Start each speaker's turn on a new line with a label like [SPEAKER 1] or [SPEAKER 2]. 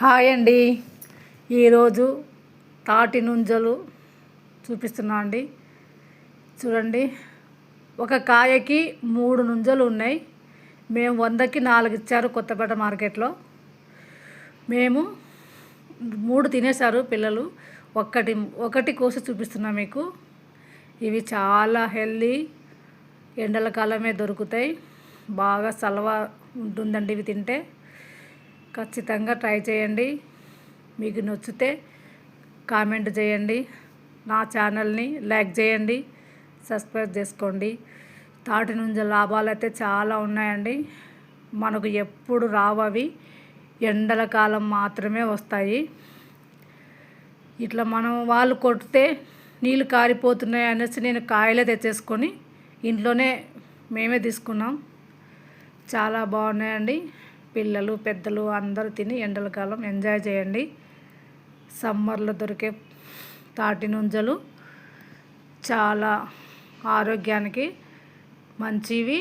[SPEAKER 1] Hi అండి. ఈరోజు తాటి నుంజలు చూపిస్తున్నా అండి. చూడండి, ఒక కాయకి 3 నుంజలు ఉన్నాయి. మేము 100కి 4 ఇచ్చారు కొత్తపేట మార్కెట్లో. మేము 3 తినేశారు పిల్లలు. ఒకటి కోసి చూపిస్తున్నా మీకు. ఇవి చాలా హెల్దీ, ఎండల కాలమే దొరుకుతాయి. బాగా సలవ ఉంటుందండి ఇవి తింటే. ఖచ్చితంగా ట్రై చేయండి. మీకు నచ్చితే కామెంట్ చేయండి. నా ఛానల్ని లైక్ చేయండి, సబ్స్క్రైబ్ చేసుకోండి. తాటి నుంజ లాభాలు అయితే చాలా ఉన్నాయండి. మనకు ఎప్పుడు రావవి, ఎండల కాలం మాత్రమే వస్తాయి. ఇట్లా వాళ్ళు కొడితే నీళ్ళు కారిపోతున్నాయి అనేసి నేను కాయలే తెచ్చేసుకొని ఇంట్లోనే మేమే తీసుకున్నాం. చాలా బాగున్నాయండి. పిల్లలు పెద్దలు అందరూ తిని ఎండల కాలం ఎంజాయ్ చేయండి. సమ్మర్లో దొరికే తాటి నుంజలు చాలా ఆరోగ్యానికి మంచివి.